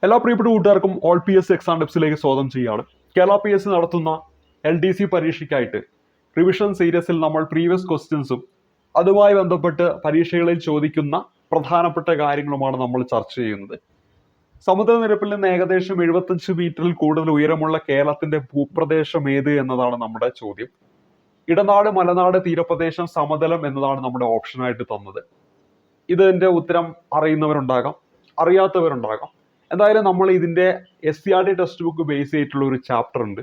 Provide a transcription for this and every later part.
എല്ലാ പ്രിയപ്പെട്ട കൂട്ടുകാർക്കും ഓൾ PS എക്സാം ടിപ്സിലേക്ക് സ്വാഗതം ചെയ്യുകയാണ്. കേരള PS നടത്തുന്ന LDC പരീക്ഷയ്ക്കായിട്ട് റിവിഷൻ സീരീസിൽ നമ്മൾ പ്രീവിയസ് ക്വസ്റ്റ്യൻസും അതുമായി ബന്ധപ്പെട്ട് പരീക്ഷകളിൽ ചോദിക്കുന്ന പ്രധാനപ്പെട്ട കാര്യങ്ങളുമാണ് നമ്മൾ ചർച്ച ചെയ്യുന്നത്. സമുദ്രനിരപ്പിൽ നിന്ന് ഏകദേശം 75 മീറ്ററിൽ കൂടുതൽ ഉയരമുള്ള കേരളത്തിന്റെ ഭൂപ്രദേശം ഏത് എന്നതാണ് നമ്മുടെ ചോദ്യം. ഇടനാട്, മലനാട്, തീരപ്രദേശം, സമതലം എന്നതാണ് നമ്മുടെ ഓപ്ഷനായിട്ട് തന്നത്. ഇതിന്റെ ഉത്തരം അറിയുന്നവരുണ്ടാകാം, അറിയാത്തവരുണ്ടാകാം. എന്തായാലും നമ്മൾ ഇതിന്റെ SCRT ടെക്സ്റ്റ് ബുക്ക് ബേസ് ചെയ്തിട്ടുള്ള ഒരു ചാപ്റ്റർ ഉണ്ട്.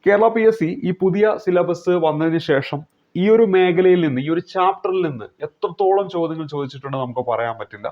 കേരള PSC ഈ പുതിയ സിലബസ് വന്നതിന് ശേഷം ഈ ഒരു മേഖലയിൽ നിന്ന്, ഈ ഒരു ചാപ്റ്ററിൽ നിന്ന് എത്രത്തോളം ചോദ്യങ്ങൾ ചോദിച്ചിട്ടുണ്ടെന്ന് നമുക്ക് പറയാൻ പറ്റില്ല.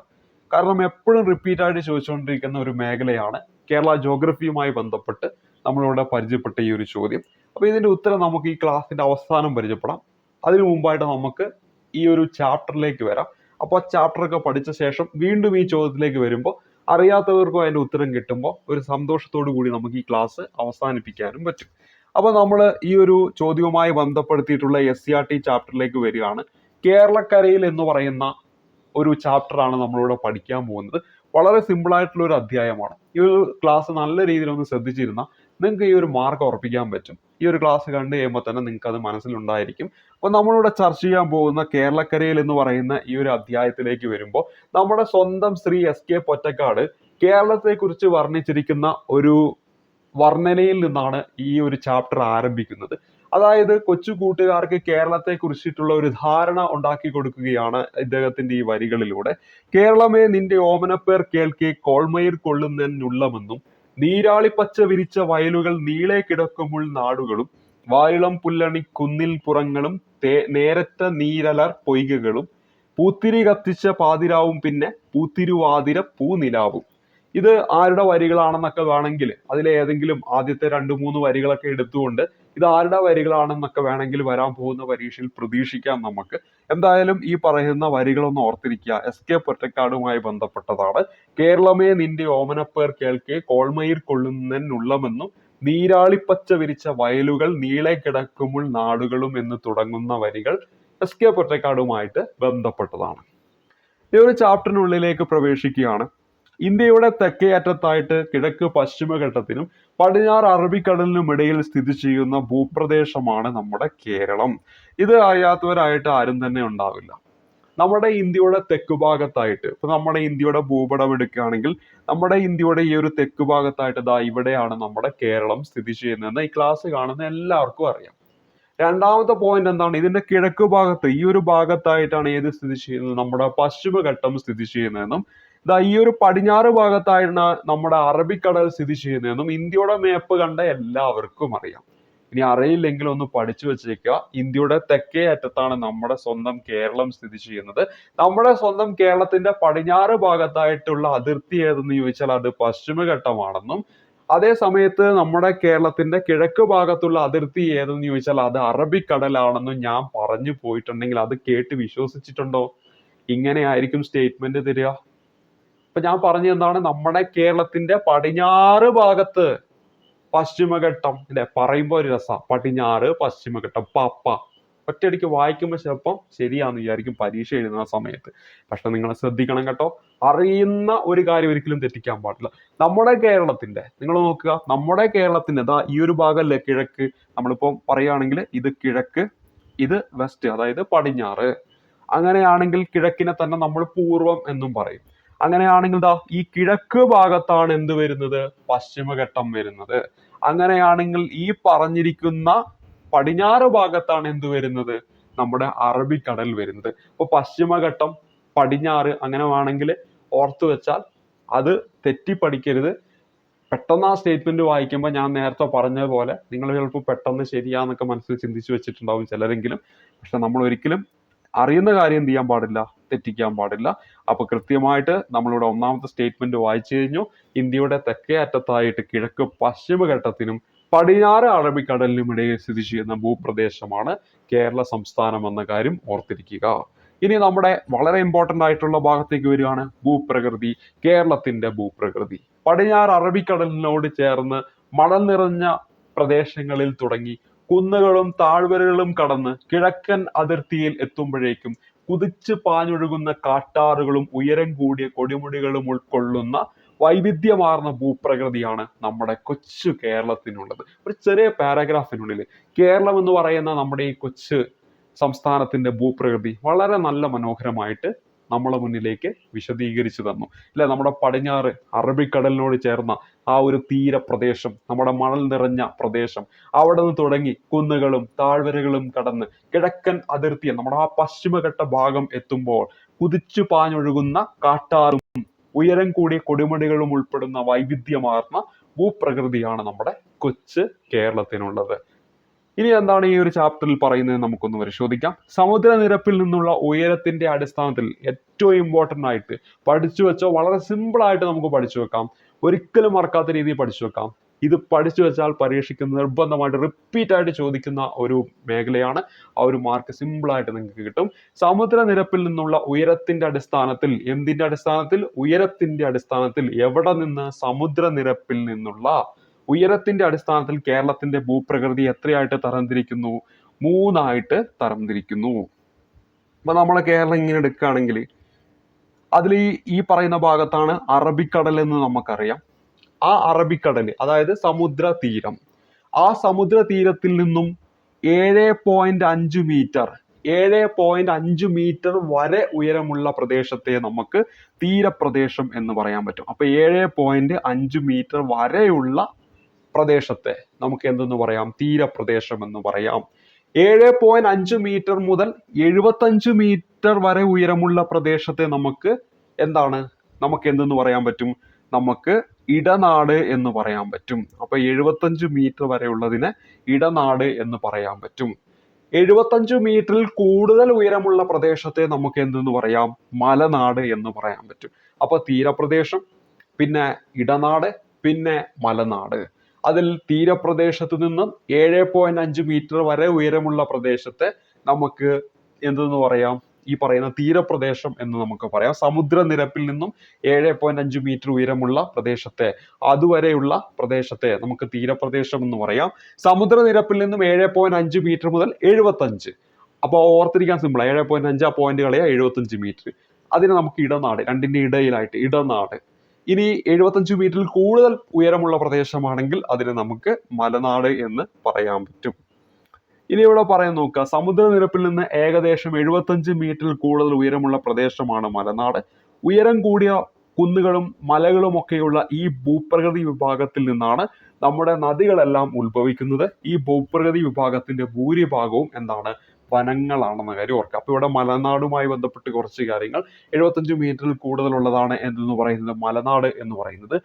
കാരണം എപ്പോഴും റിപ്പീറ്റ് ആയിട്ട് ചോദിച്ചുകൊണ്ടിരിക്കുന്ന ഒരു മേഖലയാണ് കേരള ജോഗ്രഫിയുമായി ബന്ധപ്പെട്ട് നമ്മളിവിടെ പരിചയപ്പെട്ട ഈ ഒരു ചോദ്യം. അപ്പോൾ ഇതിന്റെ ഉത്തരം നമുക്ക് ഈ ക്ലാസ്സിന്റെ അവസാനം പരിചയപ്പെടാം. അതിനു മുമ്പായിട്ട് നമുക്ക് ഈ ഒരു ചാപ്റ്ററിലേക്ക് വരാം. അപ്പോൾ ആ ചാപ്റ്ററൊക്കെ പഠിച്ച ശേഷം വീണ്ടും ഈ ചോദ്യത്തിലേക്ക് വരുമ്പോൾ അറിയാത്തവർക്കും അതിന്റെ ഉത്തരം കിട്ടുമ്പോൾ ഒരു സന്തോഷത്തോടു കൂടി നമുക്ക് ഈ ക്ലാസ് അവസാനിപ്പിക്കാനും പറ്റും. അപ്പോൾ നമ്മൾ ഈ ഒരു ചോദ്യവുമായി ബന്ധപ്പെടുത്തിയിട്ടുള്ള SCRT ചാപ്റ്ററിലേക്ക് വരികയാണ്. കേരളക്കരയിൽ എന്ന് പറയുന്ന ഒരു ചാപ്റ്ററാണ് നമ്മളിവിടെ പഠിക്കാൻ പോകുന്നത്. വളരെ സിമ്പിൾ ആയിട്ടുള്ള ഒരു അധ്യായമാണ്. ഈ ഒരു ക്ലാസ് നല്ല രീതിയിൽ ഒന്ന് ശ്രദ്ധിച്ചിരുന്നാൽ നിങ്ങൾക്ക് ഈ ഒരു മാർക്ക് ഉറപ്പിക്കാൻ പറ്റും. ഈ ഒരു ക്ലാസ് കണ്ടു കഴിയുമ്പോൾ തന്നെ നിങ്ങൾക്ക് അത് മനസ്സിലുണ്ടായിരിക്കും. അപ്പോൾ നമ്മളിവിടെ ചർച്ച ചെയ്യാൻ പോകുന്ന കേരളക്കരയിൽ എന്ന് പറയുന്ന ഈ ഒരു അധ്യായത്തിലേക്ക് വരുമ്പോൾ നമ്മുടെ സ്വന്തം ശ്രീ SK പൊറ്റക്കാട് കേരളത്തെക്കുറിച്ച് വർണ്ണിച്ചിരിക്കുന്ന ഒരു വർണ്ണനയിൽ നിന്നാണ് ഈ ഒരു ചാപ്റ്റർ ആരംഭിക്കുന്നത്. അതായത് കൊച്ചു കൂട്ടുകാർക്ക് കേരളത്തെ കുറിച്ചിട്ടുള്ള ഒരു ധാരണ ഉണ്ടാക്കി കൊടുക്കുകയാണ് ഇദ്ദേഹത്തിന്റെ ഈ വരികളിലൂടെ. കേരളമേ നിന്റെ ഓമനപ്പേർ കേൾക്കെ കോൾമയിർ കൊള്ളുന്നെന്നുള്ളമെന്നും നീരാളിപ്പച്ച വിരിച്ച വയലുകൾ നീളെ കിടക്കുമുൾ നാടുകളും വായിളം പുല്ലണി കുന്നിൽ പുറങ്ങളും നേരറ്റ നീരലർ പൊയ്കകളും പൂത്തിരി കത്തിച്ച പാതിരാവും പിന്നെ പൂത്തിരുവാതിര പൂനിലാവും. ഇത് ആരുടെ വരികളാണെന്നൊക്കെ വേണമെങ്കിൽ അതിലെ ഏതെങ്കിലും ആദ്യത്തെ 2-3 വരികളൊക്കെ എടുത്തുകൊണ്ട് ഇത് ആരുടെ വരികളാണെന്നൊക്കെ വേണമെങ്കിൽ വരാൻ പോകുന്ന പരീക്ഷയിൽ പ്രതീക്ഷിക്കാം നമുക്ക്. എന്തായാലും ഈ പറയുന്ന വരികളൊന്ന് ഓർത്തിരിക്കുക. SK പൊറ്റക്കാടുമായി ബന്ധപ്പെട്ടതാണ്. കേരളമേ നിന്റെ ഓമനപ്പേർ കേൾക്കെ കോൾമയിർ കൊള്ളുന്നെന്നുള്ളമെന്നും നീരാളിപ്പച്ച വിരിച്ച വയലുകൾ നീളെ കിടക്കുമുൾ നാടുകളും എന്ന് തുടങ്ങുന്ന വരികൾ SK പൊറ്റക്കാടുമായിട്ട് ബന്ധപ്പെട്ടതാണ്. ഈ ഒരു ചാപ്റ്ററിനുള്ളിലേക്ക് പ്രവേശിക്കുകയാണ്. ഇന്ത്യയുടെ തെക്കേ അറ്റത്തായിട്ട് കിഴക്ക് പശ്ചിമഘട്ടത്തിനും പടിഞ്ഞാറ് അറബിക്കടലിനും ഇടയിൽ സ്ഥിതി ചെയ്യുന്ന ഭൂപ്രദേശമാണ് നമ്മുടെ കേരളം. ഇത് അറിയാത്തവരായിട്ട് ആരും തന്നെ ഉണ്ടാവില്ല. നമ്മുടെ ഇന്ത്യയുടെ തെക്ക് ഭാഗത്തായിട്ട്, ഇപ്പൊ നമ്മുടെ ഇന്ത്യയുടെ ഭൂപടം എടുക്കുകയാണെങ്കിൽ നമ്മുടെ ഇന്ത്യയുടെ ഈ ഒരു തെക്ക് ഭാഗത്തായിട്ട് ദാ ഇവിടെയാണ് നമ്മുടെ കേരളം സ്ഥിതി ചെയ്യുന്നതെന്ന് ഈ ക്ലാസ് കാണുന്ന എല്ലാവർക്കും അറിയാം. രണ്ടാമത്തെ പോയിന്റ് എന്താണ്? ഇതിന്റെ കിഴക്ക് ഭാഗത്ത് ഈ ഒരു ഭാഗത്തായിട്ടാണ് ഏത് സ്ഥിതി ചെയ്യുന്നത്? നമ്മുടെ പശ്ചിമഘട്ടം സ്ഥിതി ചെയ്യുന്നതെന്നും ഇതാ ഈ ഒരു പടിഞ്ഞാറ് ഭാഗത്തായിട്ടാണ് നമ്മുടെ അറബിക്കടൽ സ്ഥിതി ചെയ്യുന്നതെന്നും ഇന്ത്യയുടെ മേപ്പ് കണ്ട എല്ലാവർക്കും അറിയാം. ഇനി അറിയില്ലെങ്കിൽ ഒന്ന് പഠിച്ചു വെച്ചേക്കുക. ഇന്ത്യയുടെ തെക്കേ അറ്റത്താണ് നമ്മുടെ സ്വന്തം കേരളം സ്ഥിതി ചെയ്യുന്നത്. നമ്മുടെ സ്വന്തം കേരളത്തിന്റെ പടിഞ്ഞാറ് ഭാഗത്തായിട്ടുള്ള അതിർത്തി ഏതെന്ന് ചോദിച്ചാൽ അത് പശ്ചിമഘട്ടമാണെന്നും അതേ സമയത്ത് നമ്മുടെ കേരളത്തിന്റെ കിഴക്ക് ഭാഗത്തുള്ള അതിർത്തി ഏതെന്ന് ചോദിച്ചാൽ അത് അറബിക്കടലാണെന്നും ഞാൻ പറഞ്ഞു പോയിട്ടുണ്ടെങ്കിൽ അത് കേട്ട് വിശ്വസിച്ചിട്ടുണ്ടോ? ഇങ്ങനെയായിരിക്കും സ്റ്റേറ്റ്മെന്റ് തരിക. ഇപ്പൊ ഞാൻ പറഞ്ഞ എന്താണ്? നമ്മുടെ കേരളത്തിന്റെ പടിഞ്ഞാറ് ഭാഗത്ത് പശ്ചിമഘട്ടം അല്ലെ, പറയുമ്പോ ഒരു രസം. പടിഞ്ഞാറ് പശ്ചിമഘട്ടം പപ്പ ഒറ്റയടിക്ക് വായിക്കുമ്പോൾ ചിലപ്പം ശരിയാന്ന് വിചാരിക്കും പരീക്ഷ എഴുതുന്ന സമയത്ത്. പക്ഷെ നിങ്ങൾ ശ്രദ്ധിക്കണം കേട്ടോ, അറിയുന്ന ഒരു കാര്യം ഒരിക്കലും തെറ്റിക്കാൻ പാടില്ല. നമ്മുടെ കേരളത്തിന്റെ നിങ്ങൾ നോക്കുക, നമ്മുടെ കേരളത്തിന്റെ ദാ ഈ ഒരു ഭാഗമല്ലേ കിഴക്ക്. നമ്മളിപ്പോ പറയുകയാണെങ്കിൽ ഇത് കിഴക്ക്, ഇത് വെസ്റ്റ്, അതായത് പടിഞ്ഞാറ്. അങ്ങനെയാണെങ്കിൽ കിഴക്കിനെ തന്നെ നമ്മൾ പൂർവം എന്നും പറയും. അങ്ങനെയാണെങ്കിൽ ദാ ഈ കിഴക്ക് ഭാഗത്താണ് എന്ത് വരുന്നത്? പശ്ചിമഘട്ടം വരുന്നത്. അങ്ങനെയാണെങ്കിൽ ഈ പറഞ്ഞിരിക്കുന്ന പടിഞ്ഞാറ് ഭാഗത്താണ് എന്ത് വരുന്നത്? നമ്മുടെ അറബിക്കടൽ വരുന്നത്. അപ്പൊ പശ്ചിമഘട്ടം, പടിഞ്ഞാറ് അങ്ങനെ വേണമെങ്കിൽ ഓർത്തു വെച്ചാൽ അത് തെറ്റി പഠിക്കരുത്. പെട്ടെന്ന് ആ സ്റ്റേറ്റ്മെന്റ് വായിക്കുമ്പോൾ ഞാൻ നേരത്തെ പറഞ്ഞ പോലെ നിങ്ങൾ ചിലപ്പോൾ പെട്ടെന്ന് ശരിയാന്നൊക്കെ മനസ്സിൽ ചിന്തിച്ചു വെച്ചിട്ടുണ്ടാവും ചിലരെങ്കിലും. പക്ഷെ നമ്മൾ ഒരിക്കലും അറിയുന്ന കാര്യം എന്ത് ചെയ്യാൻ പാടില്ല? തെറ്റിക്കാൻ പാടില്ല. അപ്പൊ കൃത്യമായിട്ട് നമ്മളിവിടെ ഒന്നാമത്തെ സ്റ്റേറ്റ്മെന്റ് വായിച്ചു കഴിഞ്ഞു. ഇന്ത്യയുടെ തെക്കേ അറ്റത്തായിട്ട് കിഴക്ക് പശ്ചിമഘട്ടത്തിനും പടിഞ്ഞാറ് അറബിക്കടലിനും ഇടയിൽ സ്ഥിതി ചെയ്യുന്ന ഭൂപ്രദേശമാണ് കേരള സംസ്ഥാനം എന്ന കാര്യം ഓർത്തിരിക്കുക. ഇനി നമ്മുടെ വളരെ ഇമ്പോർട്ടന്റ് ആയിട്ടുള്ള ഭാഗത്തേക്ക് വരികയാണ്. ഭൂപ്രകൃതി, കേരളത്തിന്റെ ഭൂപ്രകൃതി. പടിഞ്ഞാറ് അറബിക്കടലിനോട് ചേർന്ന് മണൽ നിറഞ്ഞ പ്രദേശങ്ങളിൽ തുടങ്ങി കുന്നുകളും താഴ്വരകളും കടന്ന് കിഴക്കൻ അതിർത്തിയിൽ എത്തുമ്പോഴേക്കും കുതിച്ച് പാഞ്ഞൊഴുകുന്ന കാട്ടാറുകളും ഉയരം കൂടിയ കൊടിമുടികളും ഉൾക്കൊള്ളുന്ന വൈവിധ്യമാർന്ന ഭൂപ്രകൃതിയാണ് നമ്മുടെ കൊച്ചു കേരളത്തിനുള്ളത്. ഒരു ചെറിയ പാരഗ്രാഫിനുള്ളിൽ കേരളം എന്ന് പറയുന്ന നമ്മുടെ ഈ കൊച്ചു സംസ്ഥാനത്തിന്റെ ഭൂപ്രകൃതി വളരെ നല്ല മനോഹരമായിട്ട് നമ്മളെ മുന്നിലേക്ക് വിശദീകരിച്ചു തന്നു അല്ലെ. നമ്മുടെ പടിഞ്ഞാറ് അറബിക്കടലിനോട് ചേർന്ന ആ ഒരു തീരപ്രദേശം, നമ്മുടെ മണൽ നിറഞ്ഞ പ്രദേശം, അവിടെ നിന്ന് തുടങ്ങി കുന്നുകളും താഴ്വരകളും കടന്ന് കിഴക്കൻ അതിർത്തിയിൽ നമ്മുടെ ആ പശ്ചിമഘട്ട ഭാഗം എത്തുമ്പോൾ കുതിച്ചു പാഞ്ഞൊഴുകുന്ന കാട്ടാറും ഉയരം കൂടിയ കൊടുമുടികളും ഉൾപ്പെടുന്ന വൈവിധ്യമാർന്ന ഭൂപ്രകൃതിയാണ് നമ്മുടെ കൊച്ചു കേരളത്തിനുള്ളത്. ഇനി എന്താണ് ഈ ഒരു ചാപ്റ്ററിൽ പറയുന്നത് നമുക്കൊന്ന് പരിശോധിക്കാം. സമുദ്രനിരപ്പിൽ നിന്നുള്ള ഉയരത്തിന്റെ അടിസ്ഥാനത്തിൽ ഏറ്റവും ഇമ്പോർട്ടന്റ് ആയിട്ട് പഠിച്ചു വെച്ചോ, വളരെ സിമ്പിൾ ആയിട്ട് നമുക്ക് പഠിച്ചു വെക്കാം, ഒരിക്കലും മറക്കാത്ത രീതിയിൽ പഠിച്ചു വെക്കാം. ഇത് പഠിച്ചു വെച്ചാൽ പരീക്ഷയ്ക്ക് നിർബന്ധമായിട്ട് റിപ്പീറ്റ് ആയിട്ട് ചോദിക്കുന്ന ഒരു മേഖലയാണ്. ആ ഒരു മാർക്ക് സിമ്പിൾ ആയിട്ട് നിങ്ങൾക്ക് കിട്ടും. സമുദ്രനിരപ്പിൽ നിന്നുള്ള ഉയരത്തിന്റെ അടിസ്ഥാനത്തിൽ, എന്തിന്റെ അടിസ്ഥാനത്തിൽ? ഉയരത്തിന്റെ അടിസ്ഥാനത്തിൽ. എവിടെ നിന്ന്? സമുദ്രനിരപ്പിൽ നിന്നുള്ള ഉയരത്തിന്റെ അടിസ്ഥാനത്തിൽ കേരളത്തിന്റെ ഭൂപ്രകൃതി എത്രയായിട്ട് തരംതിരിക്കുന്നു? 3 ആയിട്ട് തരംതിരിക്കുന്നു. അപ്പൊ നമ്മളെ കേരളം ഇങ്ങനെ എടുക്കുകയാണെങ്കിൽ അതിൽ ഈ പറയുന്ന ഭാഗത്താണ് അറബിക്കടൽ എന്ന് നമുക്കറിയാം. ആ അറബിക്കടൽ, അതായത് സമുദ്ര തീരം, ആ സമുദ്ര തീരത്തിൽ നിന്നും 7.5 മീറ്റർ 7.5 മീറ്റർ വരെ ഉയരമുള്ള പ്രദേശത്തെ നമുക്ക് തീരപ്രദേശം എന്ന് പറയാൻ പറ്റും. അപ്പൊ 7.5 മീറ്റർ വരെയുള്ള പ്രദേശത്തെ നമുക്ക് എന്തെന്ന് പറയാം? തീരപ്രദേശം എന്ന് പറയാം. 7.5 മീറ്റർ മുതൽ 75 മീറ്റർ വരെ ഉയരമുള്ള പ്രദേശത്തെ നമുക്ക് എന്തെന്ന് പറയാൻ പറ്റും? നമുക്ക് ഇടനാട് എന്ന് പറയാൻ പറ്റും. അപ്പൊ 75 മീറ്റർ വരെ ഉള്ളതിനെ ഇടനാട് എന്ന് പറയാൻ പറ്റും. 75 മീറ്ററിൽ കൂടുതൽ ഉയരമുള്ള പ്രദേശത്തെ നമുക്ക് എന്തെന്ന് പറയാം? മലനാട് എന്ന് പറയാൻ പറ്റും. അപ്പൊ തീരപ്രദേശം, പിന്നെ ഇടനാട്, പിന്നെ മലനാട്. അതിൽ തീരപ്രദേശത്ത് നിന്നും 7.5 മീറ്റർ വരെ ഉയരമുള്ള പ്രദേശത്തെ നമുക്ക് എന്തെന്ന് പറയാം? ഈ പറയുന്ന തീരപ്രദേശം എന്ന് നമുക്ക് പറയാം. സമുദ്രനിരപ്പിൽ നിന്നും 7.5 മീറ്റർ ഉയരമുള്ള പ്രദേശത്തെ, അതുവരെയുള്ള പ്രദേശത്തെ നമുക്ക് തീരപ്രദേശം എന്ന് പറയാം. സമുദ്രനിരപ്പിൽ നിന്നും 7.5 മീറ്റർ മുതൽ 75, അപ്പോൾ ഓർത്തിരിക്കാൻ സിമ്പിൾ, 7.5 ആ പോയിന്റ് കളയാ 75 മീറ്റർ, അതിനെ നമുക്ക് ഇടനാട്, രണ്ടിന്റെ ഇടയിലായിട്ട് ഇടനാട്. ഇനി 75 മീറ്ററിൽ കൂടുതൽ ഉയരമുള്ള പ്രദേശമാണെങ്കിൽ അതിനെ നമുക്ക് മലനാട് എന്ന് പറയാൻ പറ്റും. ഇനി ഇവിടെ പറയാൻ നോക്കുക, സമുദ്രനിരപ്പിൽ നിന്ന് ഏകദേശം 75 മീറ്ററിൽ കൂടുതൽ ഉയരമുള്ള പ്രദേശമാണ് മലനാട്. ഉയരം കൂടിയ കുന്നുകളും മലകളും ഒക്കെയുള്ള ഈ ഭൂപ്രകൃതി വിഭാഗത്തിൽ നിന്നാണ് നമ്മുടെ നദികളെല്ലാം ഉത്ഭവിക്കുന്നത്. ഈ ഭൂപ്രകൃതി വിഭാഗത്തിന്റെ ഭൂരിഭാഗവും എന്താണ്? വനങ്ങളാണെന്ന കാര്യം ഓർക്കുക. അപ്പൊ ഇവിടെ മലനാടുമായി ബന്ധപ്പെട്ട് കുറച്ച് കാര്യങ്ങൾ, 75 മീറ്ററിൽ കൂടുതലുള്ളതാണ് എന്തെന്ന് പറയുന്നത് മലനാട് എന്ന് പറയുന്നത്.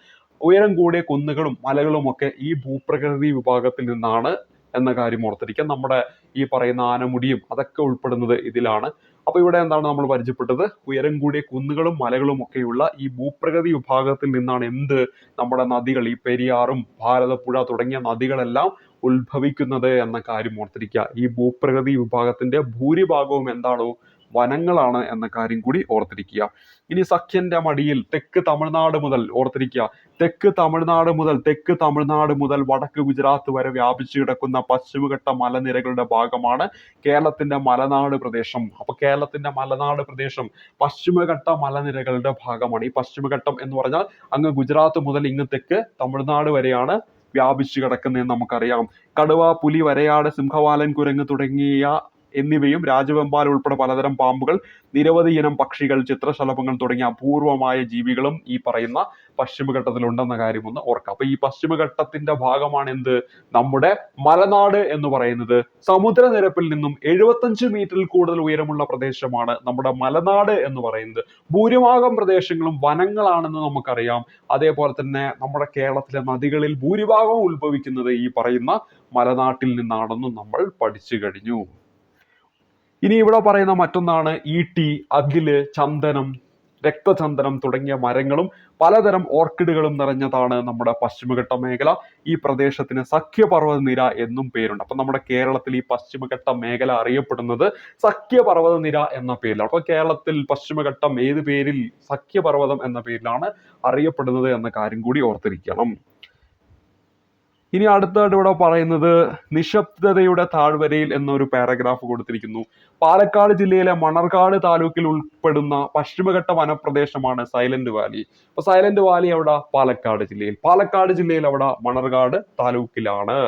ഉയരം കൂടിയ കുന്നുകളും മലകളും ഒക്കെ ഈ ഭൂപ്രകൃതി വിഭാഗത്തിൽ നിന്നാണ് എന്ന കാര്യം ഓർത്തിരിക്കുക. നമ്മുടെ ഈ പറയുന്ന ആനമുടിയും അതൊക്കെ ഉൾപ്പെടുന്നത് ഇതിലാണ്. അപ്പൊ ഇവിടെ എന്താണ് നമ്മൾ പരിചയപ്പെട്ടത്? ഉയരം കൂടിയ കുന്നുകളും മലകളും ഒക്കെയുള്ള ഈ ഭൂപ്രകൃതി വിഭാഗത്തിൽ നിന്നാണ് നമ്മുടെ നദികൾ, ഈ പെരിയാറും ഭാരതപ്പുഴ തുടങ്ങിയ നദികളെല്ലാം ഉത്ഭവിക്കുന്നത് എന്ന കാര്യം ഓർത്തിരിക്കുക. ഈ ഭൂപ്രകൃതി വിഭാഗത്തിന്റെ ഭൂരിഭാഗവും എന്താണോ? വനങ്ങളാണ് എന്ന കാര്യം കൂടി ഓർത്തിരിക്കുക. ഇനി സഖ്യന്റെ മടിയിൽ തെക്ക് തമിഴ്നാട് മുതൽ, ഓർത്തിരിക്കുക, തെക്ക് തമിഴ്നാട് മുതൽ വടക്ക് ഗുജറാത്ത് വരെ വ്യാപിച്ചു കിടക്കുന്ന പശ്ചിമഘട്ട മലനിരകളുടെ ഭാഗമാണ് കേരളത്തിന്റെ മലനാട് പ്രദേശം. അപ്പൊ കേരളത്തിന്റെ മലനാട് പ്രദേശം പശ്ചിമഘട്ട മലനിരകളുടെ ഭാഗമാണ്. ഈ പശ്ചിമഘട്ടം എന്ന് പറഞ്ഞാൽ അങ്ങ് ഗുജറാത്ത് മുതൽ ഇങ്ങ് തെക്ക് തമിഴ്നാട് വരെയാണ് വ്യാപിച്ചു കിടക്കുന്നതെന്ന് നമുക്കറിയാം. കടുവ, പുലി, വരയാട്, സിംഹവാലൻ, കുരങ്ങ് എന്നിവയും രാജവെമ്പാല ഉൾപ്പെടെ പലതരം പാമ്പുകൾ, നിരവധി ഇനം പക്ഷികൾ, ചിത്രശലഭങ്ങൾ തുടങ്ങിയ അപൂർവമായ ജീവികളും ഈ പറയുന്ന പശ്ചിമഘട്ടത്തിലുണ്ടെന്ന കാര്യം ഒന്ന് ഓർക്കാം. അപ്പൊ ഈ പശ്ചിമഘട്ടത്തിന്റെ ഭാഗമാണ് നമ്മുടെ മലനാട് എന്ന് പറയുന്നത്. സമുദ്രനിരപ്പിൽ നിന്നും 75 മീറ്ററിൽ കൂടുതൽ ഉയരമുള്ള പ്രദേശമാണ് നമ്മുടെ മലനാട് എന്ന് പറയുന്നത്. ഭൂരിഭാഗം പ്രദേശങ്ങളും വനങ്ങളാണെന്ന് നമുക്കറിയാം. അതേപോലെ തന്നെ നമ്മുടെ കേരളത്തിലെ നദികളിൽ ഭൂരിഭാഗവും ഉത്ഭവിക്കുന്നത് ഈ പറയുന്ന മലനാട്ടിൽ നിന്നാണെന്നും നമ്മൾ പഠിച്ചു കഴിഞ്ഞു. ഇനി ഇവിടെ പറയുന്ന മറ്റൊന്നാണ് ഈട്ടി, അകില്, ചന്ദനം, രക്തചന്ദനം തുടങ്ങിയ മരങ്ങളും പലതരം ഓർക്കിഡുകളും നിറഞ്ഞതാണ് നമ്മുടെ പശ്ചിമഘട്ട മേഖല. ഈ പ്രദേശത്തിന് സഖ്യപർവ്വത നിര എന്നും പേരുണ്ട്. അപ്പൊ നമ്മുടെ കേരളത്തിൽ ഈ പശ്ചിമഘട്ട മേഖല അറിയപ്പെടുന്നത് സഖ്യപർവ്വത നിര എന്ന പേരിലാണ്. അപ്പൊ കേരളത്തിൽ പശ്ചിമഘട്ടം ഏത് പേരിൽ? സഖ്യപർവ്വതം എന്ന പേരിലാണ് അറിയപ്പെടുന്നത് എന്ന കാര്യം കൂടി ഓർത്തിരിക്കണം. ഇനി അടുത്തായിട്ട് ഇവിടെ പറയുന്നത് നിശബ്ദതയുടെ താഴ്വരയിൽ എന്നൊരു പാരഗ്രാഫ് കൊടുത്തിരിക്കുന്നു. പാലക്കാട് ജില്ലയിലെ മണർകാട് താലൂക്കിൽ ഉൾപ്പെടുന്ന പശ്ചിമഘട്ട വനപ്രദേശമാണ് സൈലന്റ് വാലി. അപ്പൊ സൈലന്റ് വാലി എവിടെ? പാലക്കാട് ജില്ലയിൽ അവിടെ മണർകാട് താലൂക്കിലാണ്.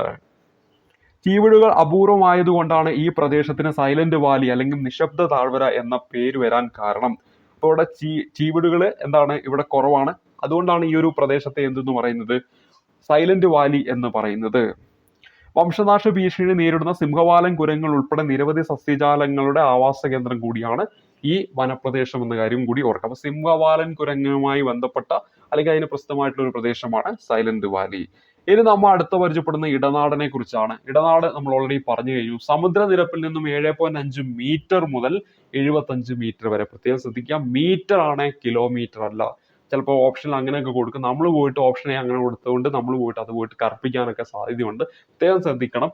ചീവീടുകൾ അപൂർവമായതുകൊണ്ടാണ് ഈ പ്രദേശത്തിന് സൈലന്റ് വാലി അല്ലെങ്കിൽ നിശബ്ദ താഴ്വര എന്ന പേര് വരാൻ കാരണം. അപ്പൊ ഇവിടെ ചീവീടുകൾ എന്താണ് ഇവിടെ കുറവാണ്, അതുകൊണ്ടാണ് ഈ ഒരു പ്രദേശത്തെ എന്തെന്ന് പറയുന്നത് സൈലന്റ് വാലി എന്ന് പറയുന്നത്. വംശനാശ ഭീഷണി നേരിടുന്ന സിംഹവാലൻ കുരങ്ങൾ ഉൾപ്പെടെ നിരവധി സസ്യജാലങ്ങളുടെ ആവാസ കേന്ദ്രം കൂടിയാണ് ഈ വനപ്രദേശം എന്ന കാര്യം കൂടി ഓർക്കുക. അപ്പൊ സിംഹവാലൻ കുരങ്ങുമായി ബന്ധപ്പെട്ട അല്ലെങ്കിൽ അതിന് പ്രസിദ്ധമായിട്ടുള്ള ഒരു പ്രദേശമാണ് സൈലന്റ് വാലി. ഇനി നമ്മൾ അടുത്ത പരിചയപ്പെടുന്ന ഇടനാടിനെ കുറിച്ചാണ്. ഇടനാട് നമ്മൾ ഓൾറെഡി പറഞ്ഞു കഴിഞ്ഞു. സമുദ്രനിരപ്പിൽ നിന്നും 7.5 മീറ്റർ മുതൽ 75 മീറ്റർ വരെ. പ്രത്യേകം ശ്രദ്ധിക്കുക, മീറ്റർ ആണ്, കിലോമീറ്റർ അല്ല. ചിലപ്പോൾ ഓപ്ഷനിൽ അങ്ങനെയൊക്കെ കൊടുക്കും. നമ്മൾ പോയിട്ട് ഓപ്ഷനെ അങ്ങനെ കൊടുത്തുകൊണ്ട് നമ്മൾ പോയിട്ട് അത് പോയിട്ട് കറുപ്പിക്കാനൊക്കെ സാധ്യതയുണ്ട്. പ്രത്യേകം ശ്രദ്ധിക്കണം.